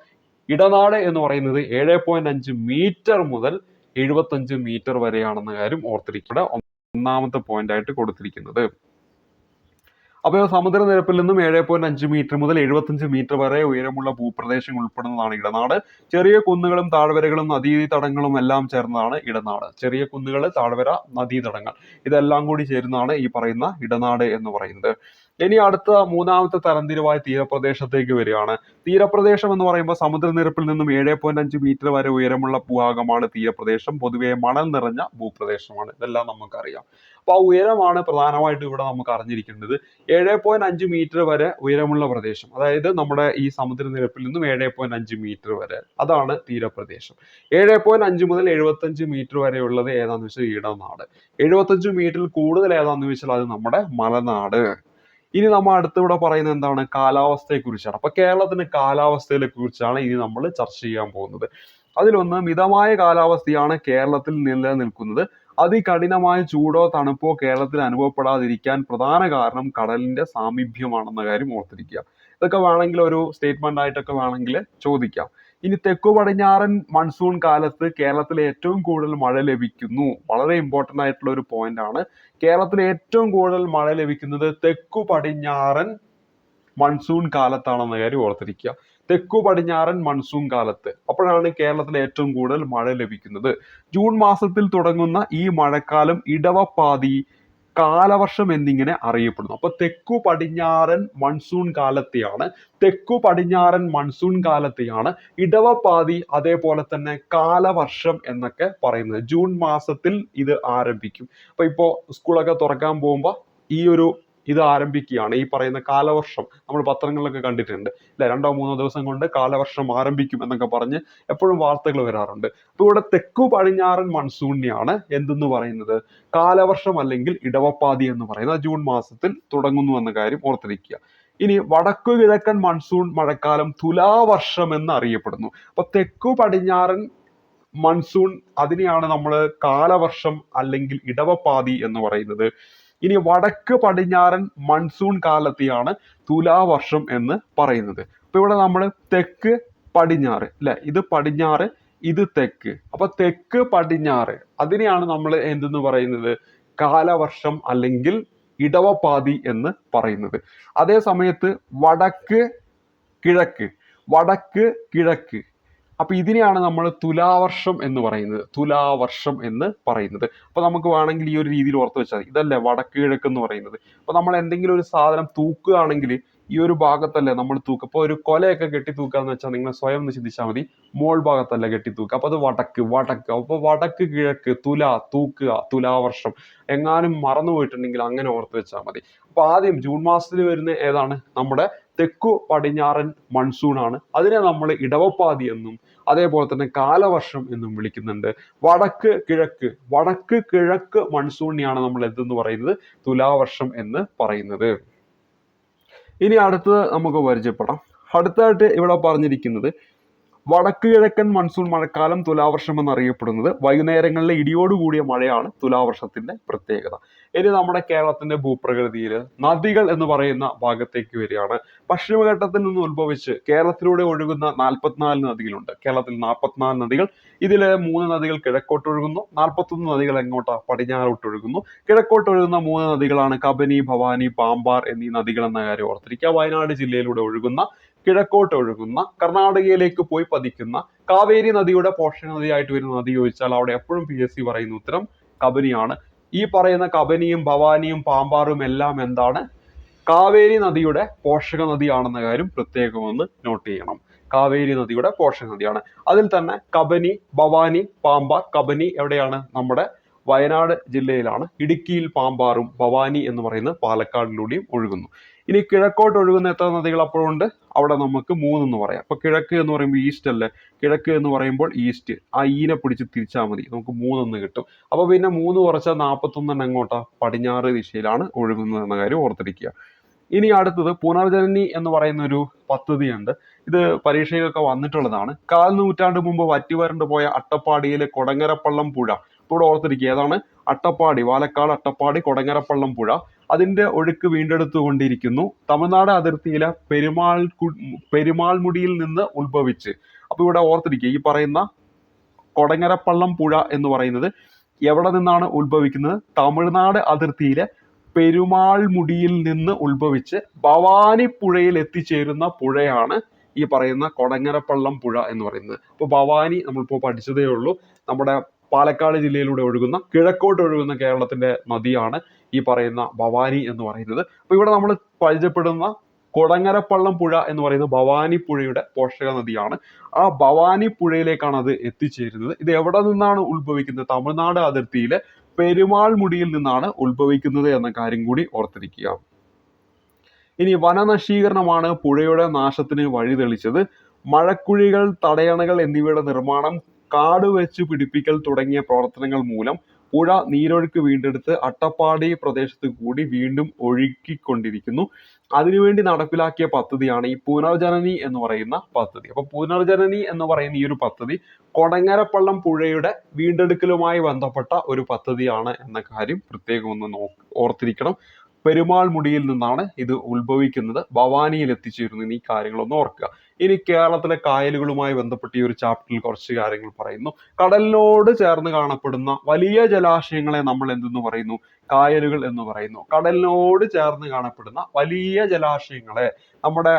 ഇടനാട് എന്ന് പറയുന്നത് 7.5 മീറ്റർ മുതൽ 75 മീറ്റർ വരെയാണെന്ന കാര്യം ഓർത്തിരിക്കുക. ഒന്നാമത്തെ പോയിന്റ് ആയിട്ട് കൊടുത്തിരിക്കുന്നത്. അപ്പോൾ സമുദ്രനിരപ്പിൽ നിന്നും 7.5 മീറ്റർ മുതൽ 75 മീറ്റർ വരെ ഉയരമുള്ള ഭൂപ്രദേശങ്ങൾ ഉൾപ്പെടുന്നതാണ് ഇടനാട്. ചെറിയ കുന്നുകളും താഴ്വരകളും നദീതടങ്ങളും എല്ലാം ചേർന്നതാണ് ഇടനാട്. ചെറിയ കുന്നുകൾ, താഴ്വര, നദീതടങ്ങൾ ഇതെല്ലാം കൂടി ചേരുന്നതാണ് ഈ പറയുന്ന ഇടനാട് എന്ന് പറയുന്നത്. ഇനി അടുത്ത മൂന്നാമത്തെ തരംതിരിവായ തീരപ്രദേശത്തേക്ക് വരികയാണ്. തീരപ്രദേശം എന്ന് പറയുമ്പോൾ സമുദ്രനിരപ്പിൽ നിന്നും 7.5 മീറ്റർ വരെ ഉയരമുള്ള ഭൂഭാഗമാണ് തീരപ്രദേശം. പൊതുവെ മണൽ നിറഞ്ഞ ഭൂപ്രദേശമാണ്. ഇതെല്ലാം നമുക്കറിയാം. അപ്പൊ ആ ഉയരമാണ് പ്രധാനമായിട്ടും ഇവിടെ നമുക്ക് അറിഞ്ഞിരിക്കേണ്ടത്. 7.5 മീറ്റർ വരെ ഉയരമുള്ള പ്രദേശം, അതായത് നമ്മുടെ ഈ സമുദ്രനിരപ്പിൽ നിന്നും 7.5 മീറ്റർ വരെ, അതാണ് തീരപ്രദേശം. 7.5 മുതൽ 75 മീറ്റർ വരെ ഉള്ളത് ഏതാന്ന് വെച്ചാൽ ഇടനാട്. 75 മീറ്ററിൽ കൂടുതൽ ഏതാന്ന് വെച്ചാൽ അത് നമ്മുടെ മലനാട്. ഇനി നമ്മൾ അടുത്തിവിടെ പറയുന്നത് എന്താണ്? കാലാവസ്ഥയെ കുറിച്ചാണ്. അപ്പൊ കേരളത്തിന്റെ കാലാവസ്ഥയെ കുറിച്ചാണ് ഇനി നമ്മൾ ചർച്ച ചെയ്യാൻ പോകുന്നത്. അതിലൊന്ന്, മിതമായ കാലാവസ്ഥയാണ് കേരളത്തിൽ നിലനിൽക്കുന്നത്. അതികഠിനമായ ചൂടോ തണുപ്പോ കേരളത്തിൽ അനുഭവപ്പെടാതിരിക്കാൻ പ്രധാന കാരണം കടലിന്റെ സാമീപ്യമാണെന്ന കാര്യം ഓർത്തിരിക്കുക. ഇതൊക്കെ വേണമെങ്കിൽ ഒരു സ്റ്റേറ്റ്മെന്റ് ആയിട്ടൊക്കെ വേണമെങ്കിൽ ചോദിക്കാം. ഇനി തെക്കു പടിഞ്ഞാറൻ മൺസൂൺ കാലത്ത് കേരളത്തിൽ ഏറ്റവും കൂടുതൽ മഴ ലഭിക്കുന്നു. വളരെ ഇമ്പോർട്ടന്റ് ആയിട്ടുള്ള ഒരു പോയിന്റ് ആണ്. കേരളത്തിൽ ഏറ്റവും കൂടുതൽ മഴ ലഭിക്കുന്നത് തെക്കു പടിഞ്ഞാറൻ മൺസൂൺ കാലത്താണെന്ന കാര്യം ഓർത്തിരിക്കുക. തെക്കു പടിഞ്ഞാറൻ മൺസൂൺ കാലത്ത് അപ്പോഴാണ് കേരളത്തിൽ ഏറ്റവും കൂടുതൽ മഴ ലഭിക്കുന്നത്. ജൂൺ മാസത്തിൽ തുടങ്ങുന്ന ഈ മഴക്കാലം ഇടവപ്പാതി കാലവർഷം എന്നിങ്ങനെ അറിയപ്പെടുന്നു. അപ്പൊ തെക്കു പടിഞ്ഞാറൻ മൺസൂൺ കാലത്തെയാണ് ഇടവപ്പാതി, അതേപോലെ തന്നെ കാലവർഷം എന്നൊക്കെ പറയുന്നത്. ജൂൺ മാസത്തിൽ ഇത് ആരംഭിക്കും. അപ്പൊ ഇപ്പോ സ്കൂളൊക്കെ തുറക്കാൻ പോകുമ്പോൾ ഈ ഒരു ഇത് ആരംഭിക്കുകയാണ്. ഈ പറയുന്ന കാലവർഷം നമ്മൾ പത്രങ്ങളിലൊക്കെ കണ്ടിട്ടുണ്ട് അല്ലെ, 2-3 ദിവസം കൊണ്ട് കാലവർഷം ആരംഭിക്കും എന്നൊക്കെ പറഞ്ഞ് എപ്പോഴും വാർത്തകൾ വരാറുണ്ട്. അപ്പൊ ഇവിടെ തെക്കു പടിഞ്ഞാറൻ മൺസൂണിനെയാണ് എന്തെന്ന് പറയുന്നത്? കാലവർഷം അല്ലെങ്കിൽ ഇടവപ്പാതി എന്ന് പറയുന്നത്. ജൂൺ മാസത്തിൽ തുടങ്ങുന്നു എന്ന കാര്യം ഓർത്തിരിക്കുക. ഇനി വടക്കു കിഴക്കൻ മൺസൂൺ മഴക്കാലം തുലാവർഷം എന്ന് അറിയപ്പെടുന്നു. അപ്പൊ തെക്കു പടിഞ്ഞാറൻ മൺസൂൺ അതിനെയാണ് നമ്മൾ കാലവർഷം അല്ലെങ്കിൽ ഇടവപ്പാതി എന്ന് പറയുന്നത്. ഇനി വടക്ക് പടിഞ്ഞാറൻ മൺസൂൺ കാലത്തെയാണ് തുലാവർഷം എന്ന് പറയുന്നത്. അപ്പൊ ഇവിടെ നമ്മൾ തെക്ക് പടിഞ്ഞാറ് അല്ലെ, ഇത് പടിഞ്ഞാറ്, ഇത് തെക്ക്. അപ്പൊ തെക്ക് പടിഞ്ഞാറ് അതിനെയാണ് നമ്മൾ എന്തെന്ന് പറയുന്നത്? കാലവർഷം അല്ലെങ്കിൽ ഇടവപ്പാതി എന്ന് പറയുന്നത്. അതേ സമയത്ത് വടക്ക് കിഴക്ക് അപ്പൊ ഇതിനെയാണ് നമ്മൾ തുലാവർഷം എന്ന് പറയുന്നത്. അപ്പൊ നമുക്ക് വേണമെങ്കിൽ ഈ ഒരു രീതിയിൽ ഓർത്ത് വെച്ചാൽ മതി. ഇതല്ലേ വടക്ക് കിഴക്ക് എന്ന് പറയുന്നത്. അപ്പൊ നമ്മൾ എന്തെങ്കിലും ഒരു സാധനം തൂക്കുകയാണെങ്കിൽ ഈ ഒരു ഭാഗത്തല്ലേ നമ്മൾ തൂക്കുക. അപ്പൊ ഒരു കൊലയൊക്കെ കെട്ടി തൂക്കാന്ന് വെച്ചാൽ നിങ്ങൾ സ്വയം ഒന്ന് ചിന്തിച്ചാൽ മതി, മോൾ ഭാഗത്തല്ല കെട്ടി തൂക്കുക. അപ്പൊ അത് വടക്ക്. അപ്പൊ വടക്ക് കിഴക്ക്, തൂക്കുക, തുലാവർഷം. എങ്ങാനും മറന്നു പോയിട്ടുണ്ടെങ്കിൽ അങ്ങനെ ഓർത്ത് വെച്ചാൽ മതി. അപ്പൊ ആദ്യം ജൂൺ മാസത്തിൽ വരുന്ന ഏതാണ്? നമ്മുടെ തെക്കു പടിഞ്ഞാറൻ മൺസൂൺ ആണ്. അതിനെ നമ്മൾ ഇടവപ്പാതി എന്നും അതേപോലെ തന്നെ കാലവർഷം എന്നും വിളിക്കുന്നുണ്ട്. വടക്ക് കിഴക്ക് മൺസൂണിനെയാണ് നമ്മൾ എന്തെന്ന് പറയുന്നത്? തുലാവർഷം എന്ന് പറയുന്നത്. ഇനി അടുത്തത് നമുക്ക് പരിചയപ്പെടാം. അടുത്തായിട്ട് ഇവിടെ പറഞ്ഞിരിക്കുന്നത് വടക്ക് കിഴക്കൻ മൺസൂൺ മഴക്കാലം തുലാവർഷം എന്നറിയപ്പെടുന്നത് വൈകുന്നേരങ്ങളിലെ ഇടിയോടുകൂടിയ മഴയാണ് തുലാവർഷത്തിന്റെ പ്രത്യേകത. ഇനി നമ്മുടെ കേരളത്തിന്റെ ഭൂപ്രകൃതിയിൽ നദികൾ എന്ന് പറയുന്ന ഭാഗത്തേക്ക് വരികയാണ്. പശ്ചിമഘട്ടത്തിൽ നിന്ന് ഉത്ഭവിച്ച് കേരളത്തിലൂടെ ഒഴുകുന്ന 44 നദികളുണ്ട്. കേരളത്തിൽ 44 നദികൾ. ഇതില് 3 നദികൾ കിഴക്കോട്ട് ഒഴുകുന്നു, 41 നദികൾ എങ്ങോട്ടാ? പടിഞ്ഞാറോട്ട് ഒഴുകുന്നു. കിഴക്കോട്ട് ഒഴുകുന്ന 3 നദികളാണ് കബനി, ഭവാനി, പാമ്പാർ എന്നീ നദികൾ എന്ന കാര്യം ഓർത്തിരിക്കുക. വയനാട് ജില്ലയിലൂടെ ഒഴുകുന്ന കിഴക്കോട്ട് ഒഴുകുന്ന കർണാടകയിലേക്ക് പോയി പതിക്കുന്ന കാവേരി നദിയുടെ പോഷക നദിയായിട്ട് വരുന്ന നദി ചോദിച്ചാൽ അവിടെ എപ്പോഴും PSC പറയുന്ന ഉത്തരം കബനിയാണ്. ഈ പറയുന്ന കബനിയും ഭവാനിയും പാമ്പാറും എല്ലാം എന്താണ്? കാവേരി നദിയുടെ പോഷക നദിയാണെന്ന കാര്യം പ്രത്യേകം ഒന്ന് നോട്ട് ചെയ്യണം. കാവേരി നദിയുടെ പോഷക നദിയാണ്. അതിൽ തന്നെ കബനി, ഭവാനി, പാമ്പാർ. കബനി എവിടെയാണ്? നമ്മുടെ വയനാട് ജില്ലയിലാണ്. ഇടുക്കിയിൽ പാമ്പാറും ഭവാനി എന്ന് പറയുന്നത് പാലക്കാടിലൂടെയും ഒഴുകുന്നു. ഇനി കിഴക്കോട്ട് ഒഴുകുന്ന എത്ര നദികൾ അപ്പോഴുണ്ട്? അവിടെ നമുക്ക് 3 എന്ന് പറയാം. അപ്പൊ കിഴക്ക് എന്ന് പറയുമ്പോൾ ഈസ്റ്റ് അല്ലേ? കിഴക്ക് എന്ന് പറയുമ്പോൾ ഈസ്റ്റ്. ആ ഈനെ പിടിച്ച് തിരിച്ചാൽ മതി, നമുക്ക് 3 എന്ന് കിട്ടും. അപ്പൊ പിന്നെ 3 കുറച്ചാൽ 41 എങ്ങോട്ടാ? പടിഞ്ഞാറ് ദിശയിലാണ് ഒഴുകുന്നത് എന്ന കാര്യം ഓർത്തിരിക്കുക. ഇനി അടുത്തത് പുനർജനനി എന്ന് പറയുന്ന ഒരു പദ്ധതിയുണ്ട്. ഇത് പരീക്ഷയ്ക്കൊക്കെ വന്നിട്ടുള്ളതാണ്. 1/4 നൂറ്റാണ്ട് മുമ്പ് വറ്റിവരണ്ട് പോയ അട്ടപ്പാടിയിലെ കൊടങ്ങരപ്പള്ളം പുഴ. ഇവിടെ ഓർത്തിരിക്കുക, ഏതാണ്? അട്ടപ്പാടി, പാലക്കാട് അട്ടപ്പാടി കൊടങ്ങരപ്പള്ളം പുഴ. അതിന്റെ ഒഴുക്ക് വീണ്ടെടുത്തുകൊണ്ടിരിക്കുന്നു. തമിഴ്നാട് അതിർത്തിയിലെ പെരുമാൾമുടിയിൽ നിന്ന് ഉത്ഭവിച്ച്. അപ്പൊ ഇവിടെ ഓർത്തിരിക്കുക, ഈ പറയുന്ന കൊടങ്ങരപ്പള്ളം പുഴ എന്ന് പറയുന്നത് എവിടെ നിന്നാണ് ഉത്ഭവിക്കുന്നത്? തമിഴ്നാട് അതിർത്തിയിലെ പെരുമാൾമുടിയിൽ നിന്ന് ഉത്ഭവിച്ച് ഭവാനിപ്പുഴയിൽ എത്തിച്ചേരുന്ന പുഴയാണ് ഈ പറയുന്ന കൊടങ്ങരപ്പള്ളം പുഴ എന്ന് പറയുന്നത്. അപ്പോൾ ഭവാനി നമ്മളിപ്പോൾ പഠിച്ചതേ ഉള്ളൂ. നമ്മുടെ പാലക്കാട് ജില്ലയിലൂടെ ഒഴുകുന്ന, കിഴക്കോട്ട് ഒഴുകുന്ന കേരളത്തിന്റെ നദിയാണ് ഈ പറയുന്ന ഭവാനി എന്ന് പറയുന്നത്. അപ്പൊ ഇവിടെ നമ്മൾ പരിചയപ്പെടുന്ന കൊടങ്ങരപ്പള്ളം പുഴ എന്ന് പറയുന്നത് ഭവാനി പുഴയുടെ പോഷക നദിയാണ്. ആ ഭവാനി പുഴയിലേക്കാണ് അത് എത്തിച്ചേരുന്നത്. ഇത് എവിടെ നിന്നാണ് ഉത്ഭവിക്കുന്നത്? തമിഴ്നാട് അതിർത്തിയിലെ പെരുമാൾമുടിയിൽ നിന്നാണ് ഉത്ഭവിക്കുന്നത് എന്ന കാര്യം കൂടി ഓർത്തിരിക്കുക. ഇനി വനനശീകരണമാണ് പുഴയുടെ നാശത്തിന് വഴിതെളിച്ചത്. മഴക്കുഴികൾ, തടയണകൾ എന്നിവയുടെ നിർമ്മാണം, കാട് വെച്ച് പിടിപ്പിക്കൽ തുടങ്ങിയ പ്രവർത്തനങ്ങൾ മൂലം പുഴ നീരൊഴുക്ക് വീണ്ടെടുത്ത് അട്ടപ്പാടി പ്രദേശത്ത് കൂടി വീണ്ടും ഒഴുക്കിക്കൊണ്ടിരിക്കുന്നു. അതിനുവേണ്ടി നടപ്പിലാക്കിയ പദ്ധതിയാണ് ഈ പുനർജനനി എന്ന് പറയുന്ന പദ്ധതി. അപ്പൊ പുനർജനനി എന്ന് പറയുന്ന ഈ ഒരു പദ്ധതി കൊടങ്ങരപ്പള്ളം പുഴയുടെ വീണ്ടെടുക്കലുമായി ബന്ധപ്പെട്ട ഒരു പദ്ധതിയാണ് എന്ന കാര്യം പ്രത്യേകം ഒന്ന് ഓർത്തിരിക്കണം. പെരുമാൾമുടിയിൽ നിന്നാണ് ഇത് ഉത്ഭവിക്കുന്നത്, ഭവാനിയിൽ എത്തിച്ചേരുന്നു. ഈ കാര്യങ്ങളൊന്ന് ഓർക്കുക. ഇനി കേരളത്തിലെ കായലുകളുമായി ബന്ധപ്പെട്ട് ഈ ഒരു ചാപ്റ്ററിൽ കുറച്ച് കാര്യങ്ങൾ പറയുന്നു. കടലിനോട് ചേർന്ന് കാണപ്പെടുന്ന വലിയ ജലാശയങ്ങളെ നമ്മൾ എന്തെന്ന് പറയുന്നു? കായലുകൾ എന്ന് പറയുന്നു. കടലിനോട് ചേർന്ന് കാണപ്പെടുന്ന വലിയ ജലാശയങ്ങളെ നമ്മുടെ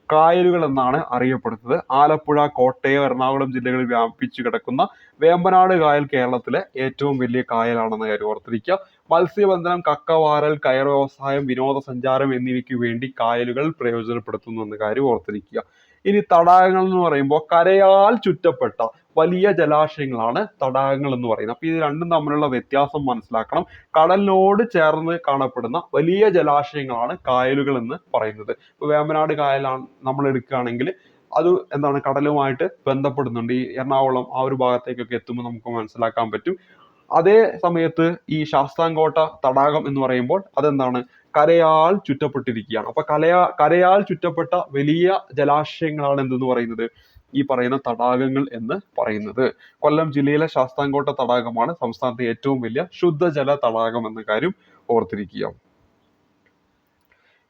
കായലുകൾ എന്നാണ് അറിയപ്പെടുന്നത്. ആലപ്പുഴ, കോട്ടയം, എറണാകുളം ജില്ലകളിൽ വ്യാപിച്ചു കിടക്കുന്ന വേമ്പനാട് കായൽ കേരളത്തിലെ ഏറ്റവും വലിയ കായലാണെന്ന കാര്യം ഓർത്തിരിക്കുക. മത്സ്യബന്ധനം, കക്കവാരൽ, കയർ വ്യവസായം, വിനോദസഞ്ചാരം എന്നിവയ്ക്ക് വേണ്ടി കായലുകൾ പ്രയോജനപ്പെടുത്തുന്നു എന്ന കാര്യം ഓർത്തിരിക്കുക. ഇനി തടാകങ്ങൾ എന്ന് പറയുമ്പോൾ കരയാൽ ചുറ്റപ്പെട്ട വലിയ ജലാശയങ്ങളാണ് തടാകങ്ങൾ എന്ന് പറയുന്നത്. അപ്പൊ ഇത് രണ്ടും തമ്മിലുള്ള വ്യത്യാസം മനസ്സിലാക്കണം. കടലിനോട് ചേർന്ന് കാണപ്പെടുന്ന വലിയ ജലാശയങ്ങളാണ് കായലുകൾ എന്ന് പറയുന്നത്. ഇപ്പൊ വേമ്പനാട് കായലാണ് നമ്മൾ എടുക്കുകയാണെങ്കിൽ അത് എന്താണ്? കടലുമായിട്ട് ബന്ധപ്പെടുന്നുണ്ട്. ഈ എറണാകുളം ആ ഒരു ഭാഗത്തേക്കൊക്കെ എത്തുമ്പോൾ നമുക്ക് മനസ്സിലാക്കാൻ പറ്റും. അതേ സമയത്ത് ഈ ശാസ്താംകോട്ട തടാകം എന്ന് പറയുമ്പോൾ അതെന്താണ്? കരയാൽ ചുറ്റപ്പെട്ടിരിക്കുകയാണ്. അപ്പൊ കരയാൽ ചുറ്റപ്പെട്ട വലിയ ജലാശയങ്ങളാണ് എന്തെന്ന് പറയുന്നത്? ഈ പറയുന്ന തടാകങ്ങൾ എന്ന് പറയുന്നത്. കൊല്ലം ജില്ലയിലെ ശാസ്താംകോട്ട തടാകമാണ് സംസ്ഥാനത്തെ ഏറ്റവും വലിയ ശുദ്ധജല തടാകം എന്ന കാര്യം ഓർത്തിരിക്കുക.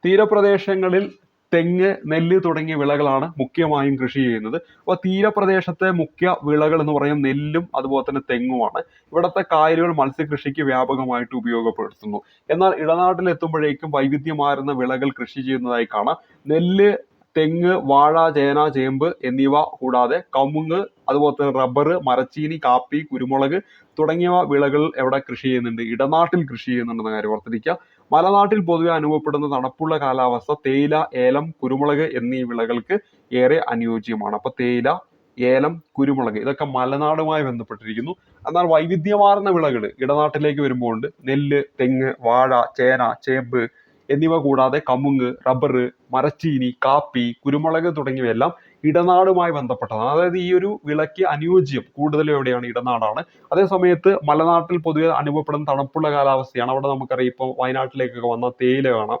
തീരപ്രദേശങ്ങളിൽ തെങ്ങ്, നെല്ല് തുടങ്ങിയ വിളകളാണ് മുഖ്യമായും കൃഷി ചെയ്യുന്നത്. അപ്പോൾ തീരപ്രദേശത്തെ മുഖ്യ വിളകൾ എന്ന് പറയുന്നത് നെല്ലും അതുപോലെ തന്നെ തെങ്ങുമാണ്. ഇവിടുത്തെ കായലുകൾ മത്സ്യകൃഷിക്ക് വ്യാപകമായിട്ട് ഉപയോഗപ്പെടുത്തുന്നു. എന്നാൽ ഇടനാട്ടിൽ എത്തുമ്പോഴേക്കും വൈവിധ്യമാർന്ന വിളകൾ കൃഷി ചെയ്യുന്നതായി കാണാം. നെല്ല്, തെങ്ങ്, വാഴ, ചേന, ചേമ്പ് എന്നിവ കൂടാതെ കമുങ്ങ്, അതുപോലെ തന്നെ റബ്ബർ, മരച്ചീനി, കാപ്പി, കുരുമുളക് തുടങ്ങിയവ വിളകൾ എവിടെ കൃഷി ചെയ്യുന്നുണ്ട്? ഇടനാട്ടിൽ കൃഷി ചെയ്യുന്നുണ്ടെന്ന കാര്യം ഓർത്തിരിക്കുക. മലനാട്ടിൽ പൊതുവെ അനുഭവപ്പെടുന്ന തണുപ്പുള്ള കാലാവസ്ഥ തേയില, ഏലം, കുരുമുളക് എന്നീ വിളകൾക്ക് ഏറെ അനുയോജ്യമാണ്. അപ്പൊ തേയില, ഏലം, കുരുമുളക് ഇതൊക്കെ മലനാടുമായി ബന്ധപ്പെട്ടിരിക്കുന്നു. എന്നാൽ വൈവിധ്യമാർന്ന വിളകൾ ഇടനാട്ടിലേക്ക് വരുമ്പോൾ ഉണ്ട്. നെല്ല്, തെങ്ങ്, വാഴ, ചേന, ചേമ്പ് എന്നിവ കൂടാതെ കമുങ്ങ്, റബ്ബർ, മരച്ചീനി, കാപ്പി, കുരുമുളക് തുടങ്ങിയവയെല്ലാം ഇടനാടുമായി ബന്ധപ്പെട്ടതാണ്. അതായത് ഈ ഒരു വിളയ്ക്ക് അനുയോജ്യം കൂടുതലും എവിടെയാണ്? ഇടനാടാണ്. അതേ സമയത്ത് മലനാട്ടിൽ പൊതുവെ അനുഭവപ്പെടുന്ന തണുപ്പുള്ള കാലാവസ്ഥയാണ്. അവിടെ നമുക്കറിയാം, ഇപ്പോൾ വയനാട്ടിലേക്കൊക്കെ വന്നാൽ തേയില കാണാം.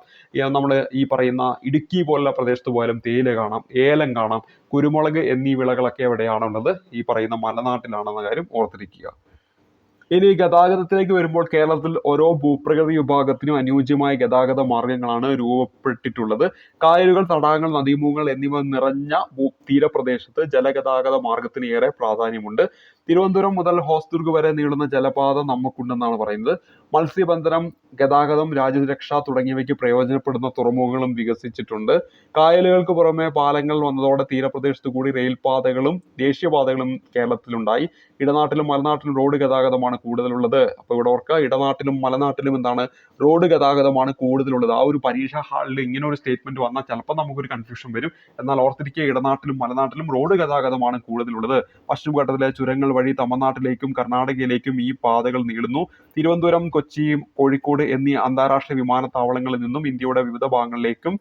നമ്മൾ ഈ പറയുന്ന ഇടുക്കി പോലുള്ള പ്രദേശത്ത് പോയാലും തേയില കാണാം, ഏലം കാണാം, കുരുമുളക് എന്നീ വിളകളൊക്കെ എവിടെയാണുള്ളത്? ഈ പറയുന്ന മലനാട്ടിലാണെന്ന കാര്യം ഓർത്തിരിക്കുക. ഇനി ഗതാഗതത്തിലേക്ക് വരുമ്പോൾ കേരളത്തിൽ ഓരോ ഭൂപ്രകൃതി വിഭാഗത്തിനും അനുയോജ്യമായ ഗതാഗത മാർഗങ്ങളാണ് രൂപപ്പെട്ടിട്ടുള്ളത്. കായലുകൾ, തടാകങ്ങൾ, നദീമുഖങ്ങൾ എന്നിവ നിറഞ്ഞ തീരപ്രദേശത്ത് ജലഗതാഗത മാർഗത്തിന് ഏറെ പ്രാധാന്യമുണ്ട്. തിരുവനന്തപുരം മുതൽ ഹോസ്ദുർഗ് വരെ നീളുന്ന ജലപാത നമുക്കുണ്ടെന്നാണ് പറയുന്നത്. മത്സ്യബന്ധനം, ഗതാഗതം, രാജ്യരക്ഷ തുടങ്ങിയവയ്ക്ക് പ്രയോജനപ്പെടുന്ന തുറമുഖങ്ങളും വികസിച്ചിട്ടുണ്ട്. കായലുകൾക്ക് പുറമെ പാലങ്ങൾ വന്നതോടെ തീരപ്രദേശത്ത് കൂടി റെയിൽപാതകളും ദേശീയപാതകളും കേരളത്തിലുണ്ടായി. ഇടനാട്ടിലും മലനാട്ടിലും റോഡ് ഗതാഗതമാണ് കൂടുതലുള്ളത്. അപ്പോൾ ഇവിടെ ഓർക്കുക, ഇടനാട്ടിലും മലനാട്ടിലും എന്താണ്, റോഡ് ഗതാഗതമാണ് കൂടുതലുള്ളത്. ആ ഒരു പരീക്ഷാ ഹാളിൽ ഇങ്ങനെ ഒരു സ്റ്റേറ്റ്മെന്റ് വന്നാൽ ചിലപ്പോൾ നമുക്കൊരു കൺഫ്യൂഷൻ വരും. എന്നാൽ ഓർത്തിരിക്കുക, ഇടനാട്ടിലും മലനാട്ടിലും റോഡ് ഗതാഗതമാണ് കൂടുതലുള്ളത്. പശ്ചിമഘട്ടത്തിലെ ചുരങ്ങൾ വഴി തമിഴ്നാട്ടിലേക്കും കർണാടകയിലേക്കും ഈ പാതകൾ നീളുന്നു. തിരുവനന്തപുരം, കൊച്ചി, കോഴിക്കോട് എന്നീ അന്താരാഷ്ട്ര വിമാനത്താവളങ്ങളിൽ നിന്നും ഇന്ത്യയുടെ വിവിധ ഭാഗങ്ങളിലേക്കും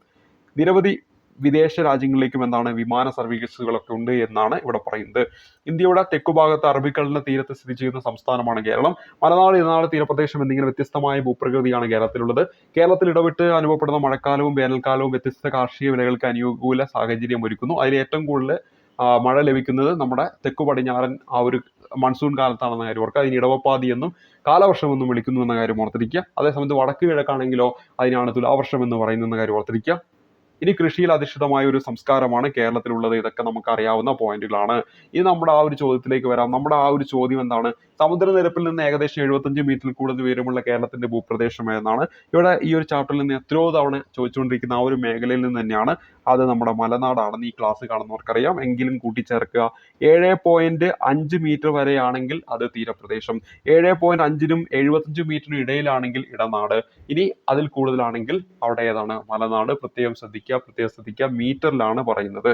നിരവധി വിദേശ രാജ്യങ്ങളിലേക്കും എന്താണ് വിമാന സർവീസുകളൊക്കെ ഉണ്ട് എന്നാണ് ഇവിടെ പറയുന്നത്. ഇന്ത്യയുടെ തെക്കുഭാഗത്ത് അറബിക്കടലിന്റെ തീരത്ത് സ്ഥിതി ചെയ്യുന്ന സംസ്ഥാനമാണ് കേരളം. മലനാട്, ഇടനാട്, തീരപ്രദേശം എന്നിങ്ങനെ വ്യത്യസ്തമായ ഭൂപ്രകൃതിയാണ് കേരളത്തിലുള്ളത്. കേരളത്തിൽ ഇടവിട്ട് അനുഭവപ്പെടുന്ന മഴക്കാലവും വേനൽക്കാലവും വ്യത്യസ്ത കാർഷിക വിളകൾക്ക് അനുകൂല സാഹചര്യം ഒരുക്കുന്നു. അതിൽ ഏറ്റവും കൂടുതൽ മഴ ലഭിക്കുന്നത് നമ്മുടെ തെക്കു പടിഞ്ഞാറൻ ആ ഒരു മൺസൂൺ കാലത്താണെന്ന കാര്യം ഓർക്കുക. അതിന് ഇടവപ്പാതി എന്നും കാലവർഷം എന്നും വിളിക്കുന്നു എന്ന കാര്യം ഓർത്തിരിക്കുക. അതേസമയത്ത് വടക്ക് കിഴക്കാണെങ്കിലോ അതിനാണ് തുലാവർഷം എന്ന് പറയുന്ന കാര്യം ഓർത്തിരിക്കുക. ഇനി കൃഷിയിൽ അധിഷ്ഠിതമായ ഒരു സംസ്കാരമാണ് കേരളത്തിലുള്ളത്. ഇതൊക്കെ നമുക്ക് അറിയാവുന്ന പോയിന്റുകളാണ്. ഇനി നമ്മുടെ ആ ഒരു ചോദ്യത്തിലേക്ക് വരാം. നമ്മുടെ ആ ഒരു ചോദ്യം എന്താണ്? സമുദ്രനിരപ്പിൽ നിന്ന് ഏകദേശം 75 മീറ്ററിൽ കൂടുതൽ ഉയരമുള്ള കേരളത്തിന്റെ ഭൂപ്രദേശം ഏതാണ്? ഇവിടെ ഈ ഒരു ചാപ്റ്ററിൽ നിന്ന് എത്രയോ തവണ ചോദിച്ചുകൊണ്ടിരിക്കുന്ന ആ ഒരു മേഖലയിൽ നിന്ന് തന്നെയാണ്. അത് നമ്മുടെ മലനാടാണെന്ന് ഈ ക്ലാസ് കാണുന്നവർക്കറിയാം. എങ്കിലും കൂട്ടിച്ചേർക്കുക. 7.5 മീറ്റർ വരെയാണെങ്കിൽ അത് തീരപ്രദേശം, 7.5നും 75 മീറ്ററിനും ഇടയിലാണെങ്കിൽ ഇടനാട്, ഇനി അതിൽ കൂടുതലാണെങ്കിൽ അവിടെ ഏതാണ്? മലനാട്. പ്രത്യേകം ശ്രദ്ധിക്കുക, മീറ്ററിലാണ് പറയുന്നത്,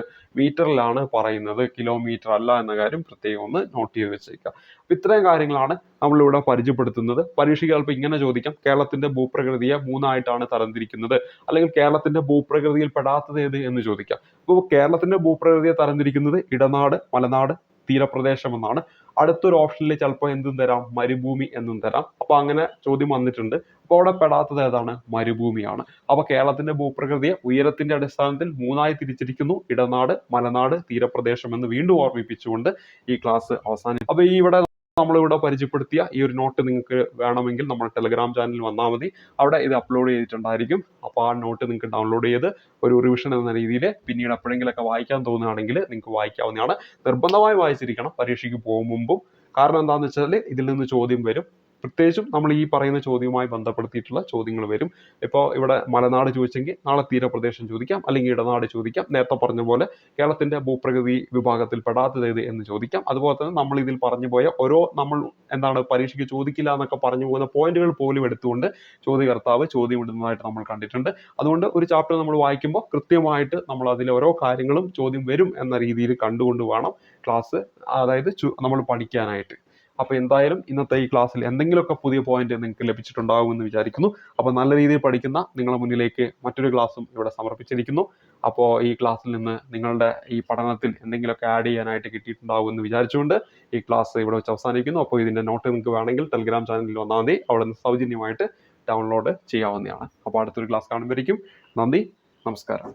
കിലോമീറ്റർ അല്ല എന്ന കാര്യം പ്രത്യേകം ഒന്ന് നോട്ട് ചെയ്ത് വെച്ചേക്കുക. ഇത്രയും കാര്യങ്ങളാണ് നമ്മളിവിടെ പരിചയപ്പെടുത്തുന്നത്. പരീക്ഷയ്ക്ക് ചിലപ്പോൾ ഇങ്ങനെ ചോദിക്കാം, കേരളത്തിന്റെ ഭൂപ്രകൃതിയെ 3ആയിട്ടാണ് തരംതിരിക്കുന്നത്, അല്ലെങ്കിൽ കേരളത്തിന്റെ ഭൂപ്രകൃതിയിൽ പെടാത്തത് ഏത് എന്ന് ചോദിക്കാം. അപ്പോൾ കേരളത്തിന്റെ ഭൂപ്രകൃതിയെ തരംതിരിക്കുന്നത് ഇടനാട്, മലനാട്, തീരപ്രദേശം എന്നാണ്. അടുത്തൊരു ഓപ്ഷനിൽ ചിലപ്പോൾ എന്തും തരാം, മരുഭൂമി എന്നും തരാം. അപ്പൊ അങ്ങനെ ചോദ്യം വന്നിട്ടുണ്ട്. അപ്പോൾ അവിടെ പെടാത്തത് ഏതാണ്? മരുഭൂമിയാണ്. അപ്പൊ കേരളത്തിന്റെ ഭൂപ്രകൃതിയെ ഉയരത്തിന്റെ അടിസ്ഥാനത്തിൽ 3ആയി തിരിച്ചിരിക്കുന്നു: ഇടനാട്, മലനാട്, തീരപ്രദേശം എന്ന് വീണ്ടും ഓർമ്മിപ്പിച്ചുകൊണ്ട് ഈ ക്ലാസ് അവസാനിക്കും. അപ്പൊ ഇവിടെ നമ്മളിവിടെ പരിചയപ്പെടുത്തിയ ഈ ഒരു നോട്ട് നിങ്ങൾക്ക് വേണമെങ്കിൽ നമ്മുടെ ടെലഗ്രാം ചാനലിൽ വന്നാൽ മതി. അവിടെ ഇത് അപ്ലോഡ് ചെയ്തിട്ടുണ്ടായിരിക്കും. അപ്പോൾ ആ നോട്ട് നിങ്ങൾക്ക് ഡൗൺലോഡ് ചെയ്ത് ഒരു റിവിഷൻ എന്ന രീതിയിൽ പിന്നീട് എപ്പോഴെങ്കിലൊക്കെ വായിക്കാൻ തോന്നുകയാണെങ്കിൽ നിങ്ങൾക്ക് വായിക്കാവുന്നതാണ്. നിർബന്ധമായി വായിച്ചിരിക്കണം പരീക്ഷയ്ക്ക് പോകും മുമ്പും. കാരണം എന്താണെന്ന് വെച്ചാൽ ഇതിൽ നിന്ന് ചോദ്യം വരും. പ്രത്യേകിച്ചും നമ്മൾ ഈ പറയുന്ന ചോദ്യവുമായി ബന്ധപ്പെടുത്തിയിട്ടുള്ള ചോദ്യങ്ങൾ വരും. ഇപ്പോൾ ഇവിടെ മലനാട് ചോദിച്ചെങ്കിൽ നാളെ തീരപ്രദേശം ചോദിക്കാം, അല്ലെങ്കിൽ ഇടനാട് ചോദിക്കാം. നേരത്തെ പറഞ്ഞ പോലെ കേരളത്തിന്റെ ഭൂപ്രകൃതി വിഭാഗത്തിൽ പെടാത്തത് ഏത് എന്ന് ചോദിക്കാം. അതുപോലെ തന്നെ നമ്മൾ ഇതിൽ പറഞ്ഞു പോയ ഓരോ നമ്മൾ പരീക്ഷയ്ക്ക് ചോദിക്കില്ല എന്നൊക്കെ പറഞ്ഞു പോകുന്ന പോയിന്റുകൾ പോലും എടുത്തുകൊണ്ട് ചോദ്യകർത്താവ് ചോദ്യം ഇടുന്നതായിട്ട് നമ്മൾ കണ്ടിട്ടുണ്ട്. അതുകൊണ്ട് ഒരു ചാപ്റ്റർ നമ്മൾ വായിക്കുമ്പോൾ കൃത്യമായിട്ട് നമ്മൾ അതിലെ ഓരോ കാര്യങ്ങളും ചോദ്യം വരും എന്ന രീതിയിൽ കണ്ടുകൊണ്ട് വേണം ക്ലാസ്, അതായത് നമ്മൾ പഠിക്കാനായിട്ട്. അപ്പോൾ എന്തായാലും ഇന്നത്തെ ഈ ക്ലാസ്സിൽ എന്തെങ്കിലുമൊക്കെ പുതിയ പോയിന്റ് നിങ്ങൾക്ക് ലഭിച്ചിട്ടുണ്ടാകുമെന്ന് വിചാരിക്കുന്നു. അപ്പോൾ നല്ല രീതിയിൽ പഠിക്കുന്ന നിങ്ങളുടെ മുന്നിലേക്ക് മറ്റൊരു ക്ലാസ്സും ഇവിടെ സമർപ്പിച്ചിരിക്കുന്നു. അപ്പോൾ ഈ ക്ലാസ്സിൽ നിന്ന് നിങ്ങളുടെ ഈ പഠനത്തിൽ എന്തെങ്കിലുമൊക്കെ ആഡ് ചെയ്യാനായിട്ട് കിട്ടിയിട്ടുണ്ടാകുമെന്ന് വിചാരിച്ചുകൊണ്ട് ഈ ക്ലാസ് ഇവിടെ വെച്ച് അവസാനിക്കുന്നു. അപ്പോൾ ഇതിന്റെ നോട്ട് നിങ്ങൾക്ക് വേണമെങ്കിൽ ടെലഗ്രാം ചാനലിൽ വന്നാൽ മതി. അവിടെ നിന്ന് സൗജന്യമായിട്ട് ഡൗൺലോഡ് ചെയ്യാവുന്നതാണ്. അപ്പോൾ അടുത്തൊരു ക്ലാസ് കാണുമ്പോഴേക്കും നന്ദി, നമസ്കാരം.